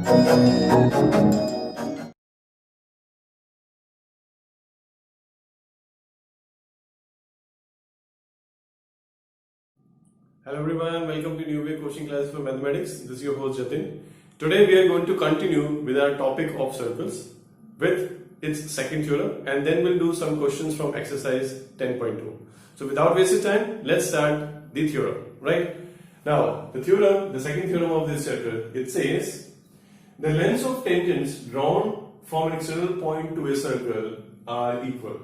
Hello everyone, welcome to New Way Coaching Class for Mathematics. This is your host Jatin. Today we are going to continue with our topic of circles with its second theorem, and then we'll do some questions from exercise 10.2. So without wasting time, let's start the theorem, right? Now the theorem, the second theorem of this chapter, it says the lengths of tangents drawn from an external point to a circle are equal.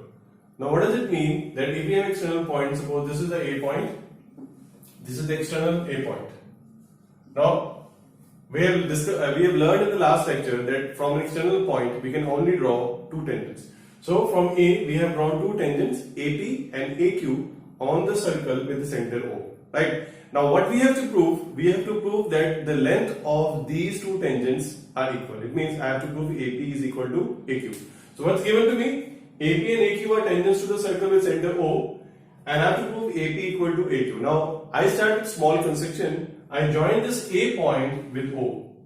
Now what does it mean? That if we have external point, suppose this is the A point, this is the external A point. Now, we have learned in the last lecture that from an external point we can only draw two tangents. So from A we have drawn two tangents AP and AQ on the circle with the center O. Right? Now what we have to prove? We have to prove that the length of these two tangents are equal. It means I have to prove AP is equal to AQ. So what's given to me? AP and AQ are tangents to the circle with center O, and I have to prove AP equal to AQ. Now I start with small construction. I join this A point with O.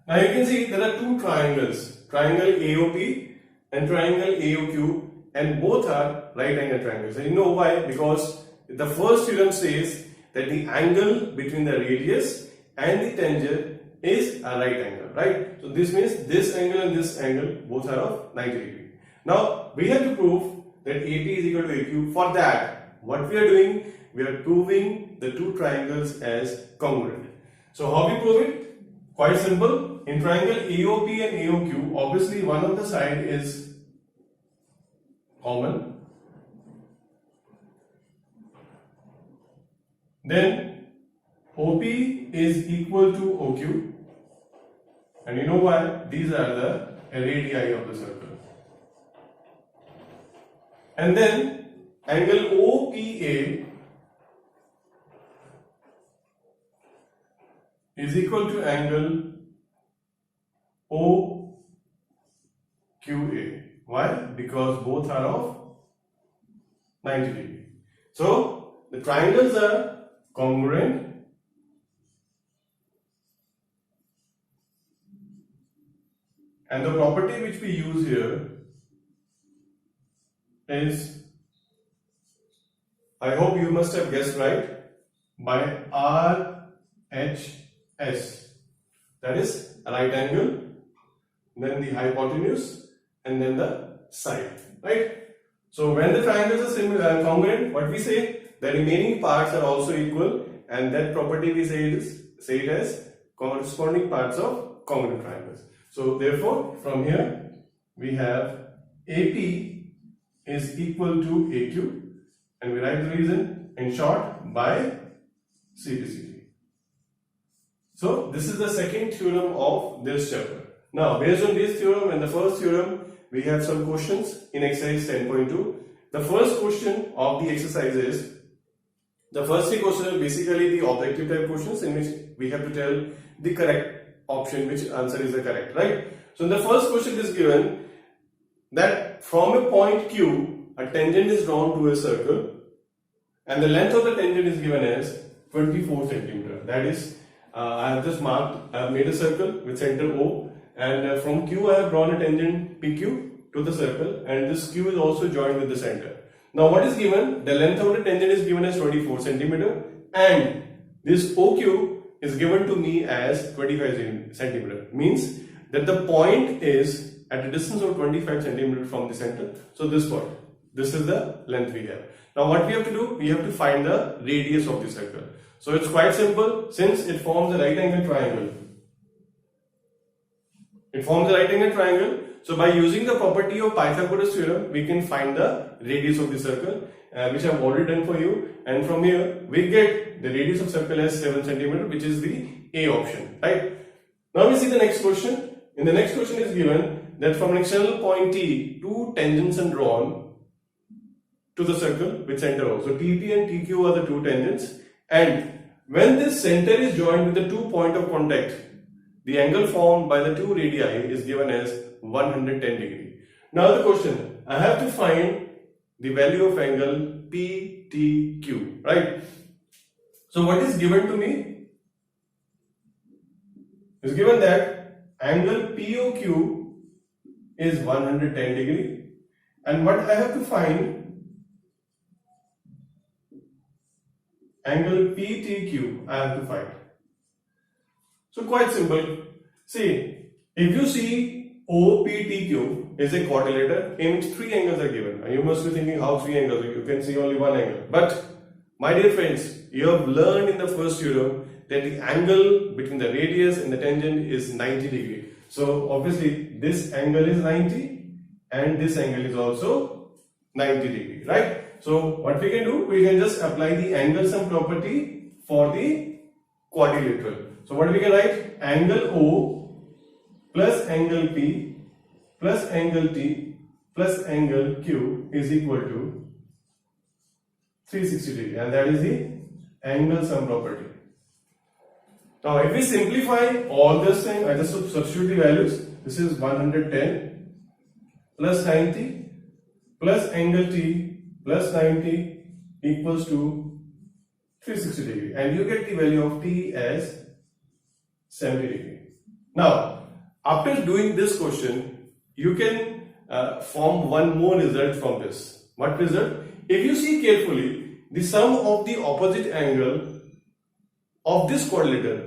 Now you can see there are two triangles, triangle AOP and triangle AOQ, and both are right angle triangles. And you know why? Because the first theorem says that the angle between the radius and the tangent is a right angle, right? So this means this angle and this angle both are of 90 degrees. Now we have to prove that AP is equal to AQ. For that, what we are doing? We are proving the two triangles as congruent. So how we prove it? Quite simple. In triangle AOP and AOQ, obviously one of the side is common. Then OP is equal to OQ. And you know why? These are the radii of the circle. And then angle OPA is equal to angle OQA. Why? Because both are of 90 degrees. So the triangles are congruent, and the property which we use here is, I hope you must have guessed right, by RHS. That is a right angle, then the hypotenuse, and then the side, right? So when the triangles are congruent, what we say? The remaining parts are also equal, and that property we say it as corresponding parts of congruent triangles. So therefore, from here we have AP is equal to AQ, and we write the reason in short by CPCT. So this is the second theorem of this chapter. Now based on this theorem and the first theorem, we have some questions in exercise 10.2. The first question of the exercise is, the first three questions are basically the objective type questions in which we have to tell the correct option, which answer is the correct, right? So in the first question is given that from a point Q, a tangent is drawn to a circle, and the length of the tangent is given as 24 centimeter. That is, I have just marked, I have made a circle with center O, and from Q I have drawn a tangent PQ to the circle, and this Q is also joined with the center. Now what is given? The length of the tangent is given as 24 centimeter, and this OQ is given to me as 25 centimeter. Means that the point is at a distance of 25 centimeter from the center. So this point, this is the length we have. Now what we have to do? We have to find the radius of the circle. So it's quite simple. Since it forms a right angle triangle, so by using the property of Pythagoras theorem, we can find the radius of the circle, which I have already done for you. And from here we get the radius of circle as 7 centimeter, which is the A option, right? Now we see the next question. In the next question is given that from an external point T, two tangents are drawn to the circle with center O. So TP and TQ are the two tangents, and when this center is joined with the two point of contact, the angle formed by the two radii is given as 110 degree. Now the question, I have to find the value of angle PTQ, right? So what is given to me? It's given that angle POQ is 110 degree, and what I have to find, angle PTQ I have to find. So quite simple. See, if you see OPTQ is a quadrilateral in which three angles are given, and you must be thinking how three angles, you can see only one angle. But my dear friends, you have learned in the first theorem that the angle between the radius and the tangent is 90 degree. So obviously this angle is 90 and this angle is also 90 degree, right? So what we can do, we can just apply the angle sum property for the quadrilateral. So what we can write, angle O plus angle P plus angle T plus angle Q is equal to 360 degree, and that is the angle sum property. Now if we simplify all this thing, I just substitute the values. This is 110 plus 90 plus angle T plus 90 equals to 360 degree, and you get the value of T as 70 degree. Now after doing this question, you can form one more result from this. What result? If you see carefully, the sum of the opposite angle of this quadrilateral,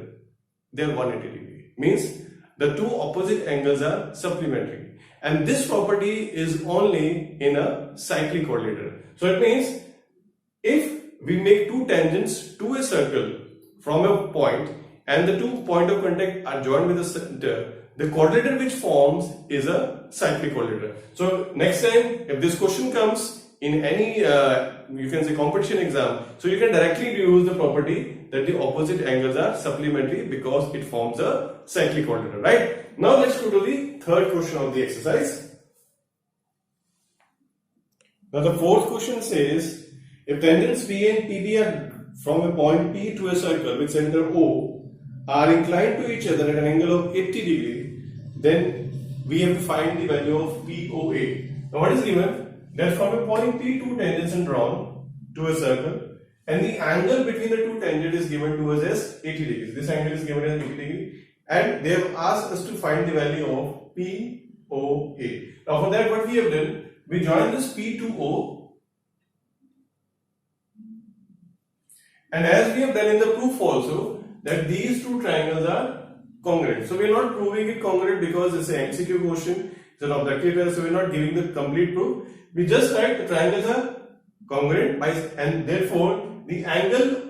they are 180 degree. Means the two opposite angles are supplementary. And this property is only in a cyclic quadrilateral. So it means if we make two tangents to a circle from a point and the two points of contact are joined with the center, the quadrilateral which forms is a cyclic quadrilateral. So next time if this question comes in any you can say competition exam, so you can directly use the property that the opposite angles are supplementary because it forms a cyclic quadrilateral, right? Now let's go to the third question of the exercise. Now the fourth question says, if tangents P and PB are from a point P to a circle with center O are inclined to each other at an angle of 80 degree, then we have to find the value of POA. Now what is given? That from a point P, two tangents are drawn to a circle, and the angle between the two tangents is given to us as 80 degrees. This angle is given as 80 degree, and they have asked us to find the value of POA. Now for that, what we have done, we join this P to O, and as we have done in the proof also, that these two triangles are congruent. So we are not proving it congruent because it's an MCQ question, it's an objective test, so we are not giving the complete proof. We just write the triangles are congruent and therefore the angle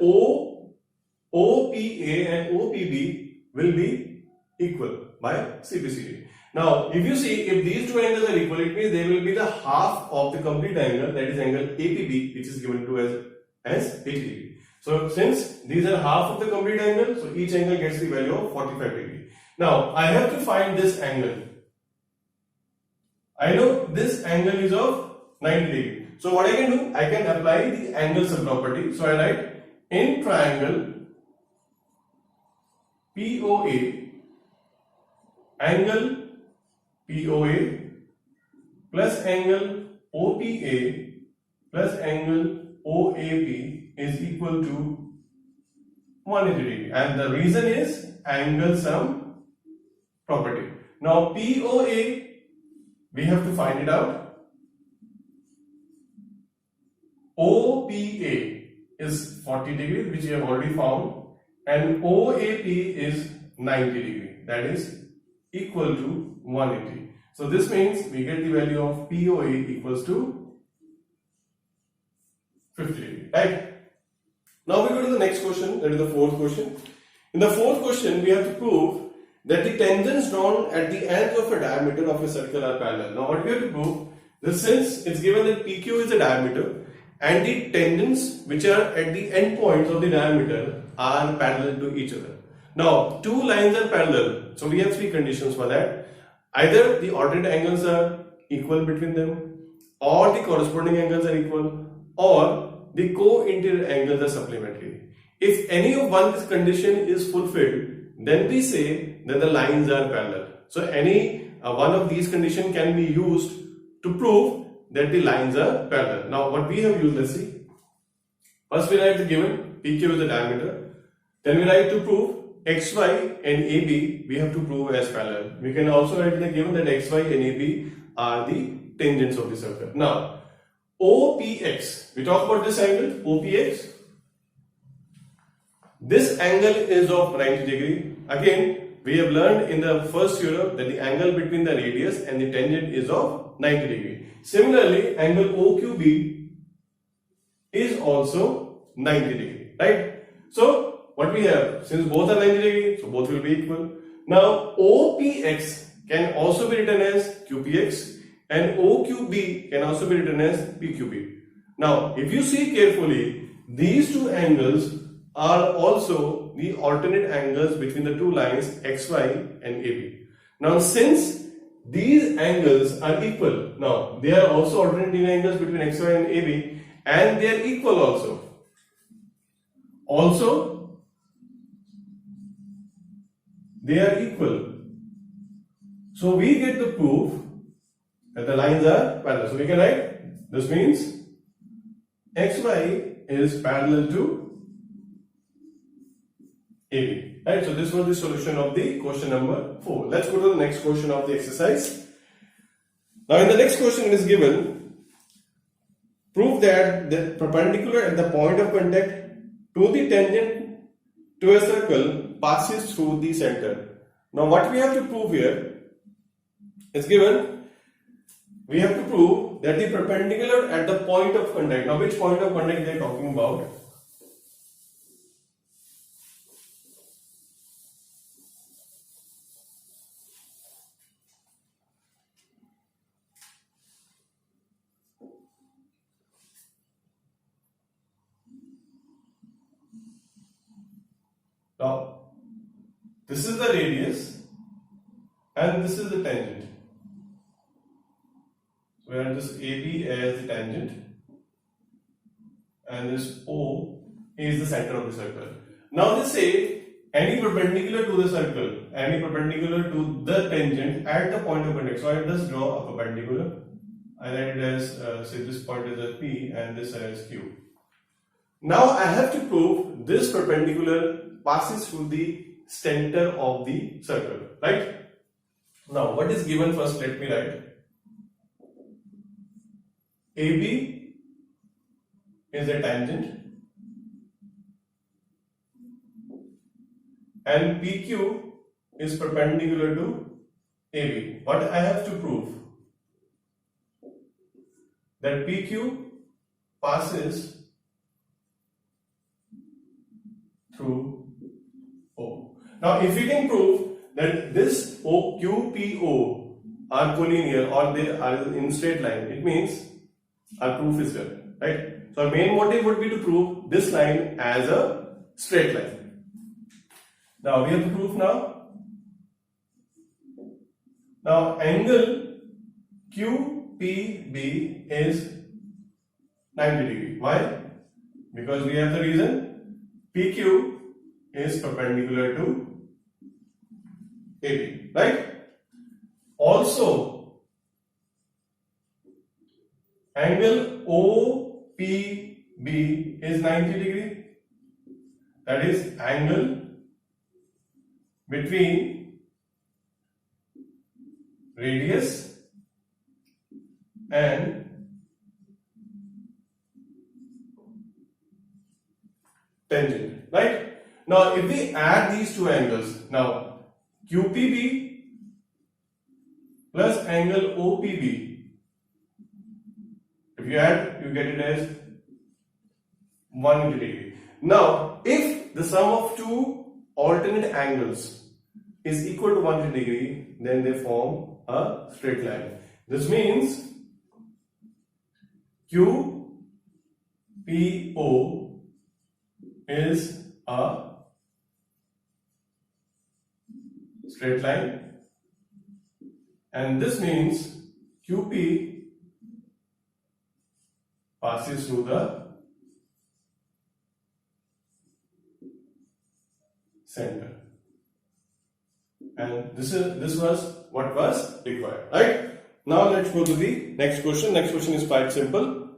OPA and OPB will be equal by CBCD. Now if you see, if these two angles are equal, it means they will be the half of the complete angle, that is angle APB, which is given to us as 80 degree. So since these are half of the complete angle, so each angle gets the value of 45 degree. Now I have to find this angle. I know this angle is of 90 degree. So what I can do, I can apply the angle sum property. So I write in triangle POA, angle POA plus angle OPA plus angle OAP is equal to 180 degree, and the reason is angle sum property. Now POA, we have to find it out. OPA is 40 degrees, which we have already found, and OAP is 90 degree, that is equal to 180. So this means we get the value of POA equals to 50 degree, right? Now we go to the next question, that is the fourth question. In the fourth question, we have to prove that the tangents drawn at the ends of a diameter of a circle are parallel. Now what we have to prove, that since it's given that PQ is a diameter and the tangents which are at the end points of the diameter are parallel to each other. Now two lines are parallel, so we have three conditions for that. Either the ordinate angles are equal between them, or the corresponding angles are equal, or the co-interior angles are supplementary. If any of one condition is fulfilled, then we say that the lines are parallel. So any one of these conditions can be used to prove that the lines are parallel. Now what we have used, let's see. First we write the given PQ is the diameter. Then we write to prove XY and AB we have to prove as parallel. We can also write in the given that XY and AB are the tangents of the circle. Now, OPX, we talk about this angle, OPX. This angle is of 90 degree. Again, we have learned in the first theorem that the angle between the radius and the tangent is of 90 degree. Similarly, angle OQB is also 90 degree, right? So, what we have, since both are 90 degree, so both will be equal. Now, OPX can also be written as QPX and OQB can also be written as PQB. Now, if you see carefully, these two angles are also the alternate angles between the two lines XY and AB. Now, since these angles are equal, now they are also alternate angles between XY and AB, and they are equal also. They are equal. So we get the proof that the lines are parallel. So we can write, this means XY is parallel to AB. Right? So this was the solution of the question number 4. Let's go to the next question of the exercise. Now in the next question it is given, prove that the perpendicular at the point of contact to the tangent to a circle passes through the center. Now what we have to prove here is given, we have to prove that the perpendicular at the point of contact. Now which point of contact they are talking about? Now, this is the radius and this is the tangent. So we have this AB as the tangent and this O is the center of the circle. Now they say any perpendicular to the circle, any perpendicular to the tangent at the point of contact. So I just draw a perpendicular. I write it as, say this point is as P and this as Q. Now I have to prove this perpendicular passes through the center of the circle, right? Now what is given first? Let me write. AB is a tangent and PQ is perpendicular to AB. What I have to prove? That PQ passes through O. Now if we can prove that this QPO are collinear or they are in straight line, it means our proof is done, right? So our main motive would be to prove this line as a straight line. Now we have the proof now. Now angle QPB is 90 degree. Why? Because we have the reason PQ is perpendicular to AB, right? Also, angle OPB is 90 degree. That is angle between radius and tangent, right? Now if we add these two angles, now QPB plus angle OPB, if you add, you get it as 180 degree. Now if the sum of two alternate angles is equal to 180 degree, then they form a straight line. This means QPO is a straight line, and this means QP passes through the center, and this was what was required, right? Now let's go to the next question. Next question is quite simple.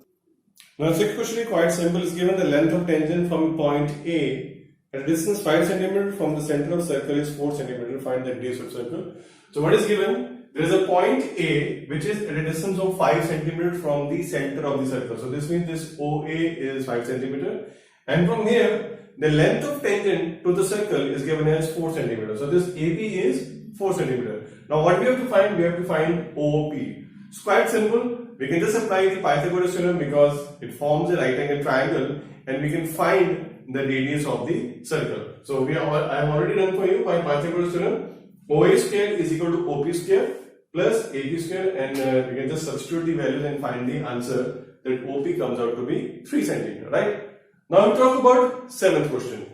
Now the next question is quite simple. It's given the length of tangent from point A At a distance 5 centimeter from the center of circle is 4 centimeter. Find the radius of circle. So what is given? There is a point A which is at a distance of 5 centimeter from the center of the circle. So this means this OA is 5 centimeter, and from here the length of tangent to the circle is given as 4 centimeter. So this AB is 4 centimeter. Now what we have to find? We have to find OP. It's quite simple. We can just apply the Pythagoras theorem because it forms a right angle triangle, and we can find the radius of the circle. So I have already done for you by Pythagoras theorem. OA square is equal to OP square plus AB square, and we can just substitute the values and find the answer that OP comes out to be 3 centimeter, right? Now we talk about 7th question.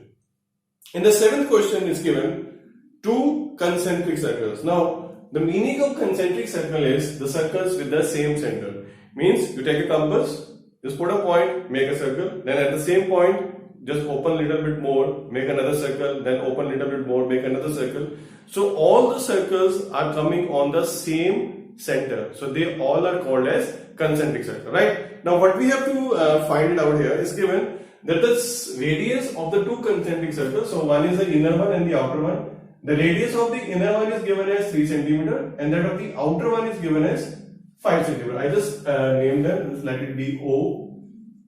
In the 7th question is given 2 concentric circles. Now the meaning of concentric circle is the circles with the same center. Means you take a compass, just put a point, make a circle, then at the same point just open a little bit more, make another circle, then open a little bit more, make another circle. So all the circles are coming on the same center. So they all are called as concentric circle, right? Now what we have to find it out here is given that the radius of the 2 concentric circles, so one is the inner one and the outer one. The radius of the inner one is given as 3 centimeter, and that of the outer one is given as 5 centimeter. I just named them. Just let it be O.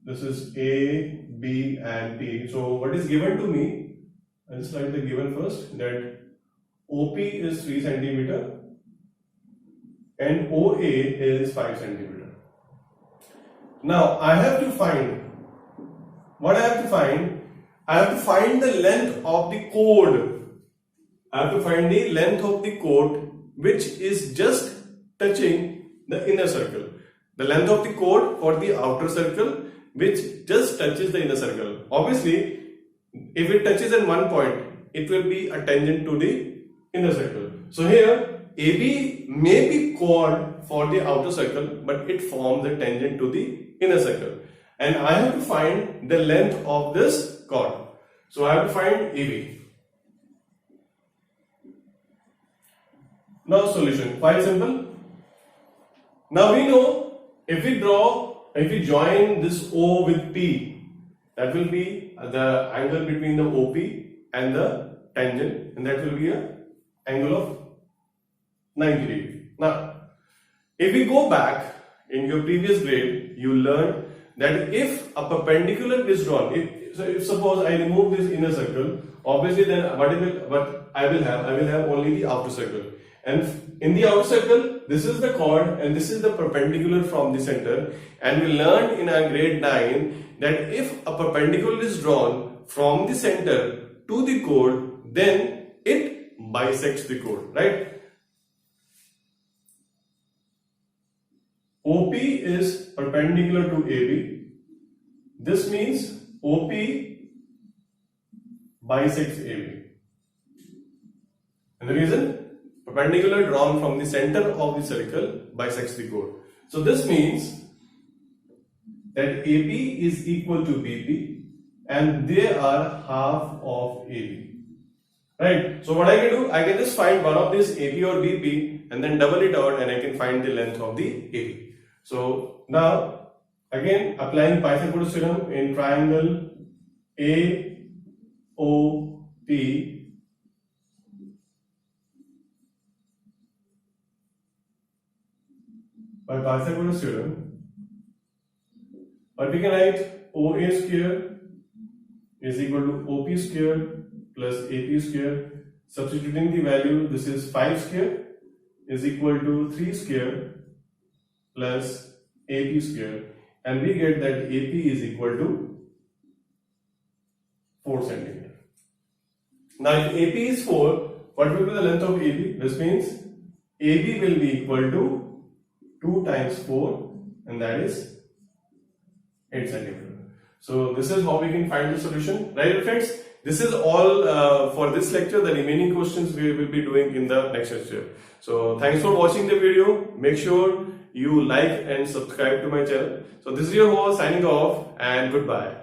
This is A, B, and P. So what is given to me? I'll just write the given first. That OP is 3 centimeter and OA is 5 centimeter. Now I have to find. What I have to find? I have to find the length of the chord. I have to find the length of the chord which is just touching the inner circle. The length of the chord for the outer circle which just touches the inner circle. Obviously, if it touches at one point, it will be a tangent to the inner circle. So here, AB may be chord for the outer circle, but it forms a tangent to the inner circle. And I have to find the length of this chord. So I have to find AB. Now solution, quite simple. Now we know if we join this O with P, that will be the angle between the OP and the tangent, and that will be an angle of 90 degrees. Now, if we go back in your previous grade, you learned that if a perpendicular is drawn, if suppose I remove this inner circle, obviously then what I will have only the outer circle. And in the outer circle, this is the chord and this is the perpendicular from the center. And we learned in our grade 9 that if a perpendicular is drawn from the center to the chord, then it bisects the chord, right? OP is perpendicular to AB. This means OP bisects AB. And the reason? Perpendicular drawn from the center of the circle bisects the chord. So this means that AB is equal to BP and they are half of AB. Right? So what I can do, I can just find one of this AB or BP and then double it out and I can find the length of the AB. So now again applying Pythagoras theorem in triangle AOP. By Pythagoras theorem, but we can write OA square is equal to OP square plus AP square. Substituting the value, this is 5 square is equal to 3 square plus AP square, and we get that AP is equal to 4 centimeter. Now if AP is 4, what will be the length of AB? This means AB will be equal to 2 times 4, and that is 8 centimeter. So this is how we can find the solution, right friends? This is all for this lecture. The remaining questions we will be doing in the next lecture. So thanks for watching the video. Make sure you like and subscribe to my channel. So this is your host signing off, and goodbye.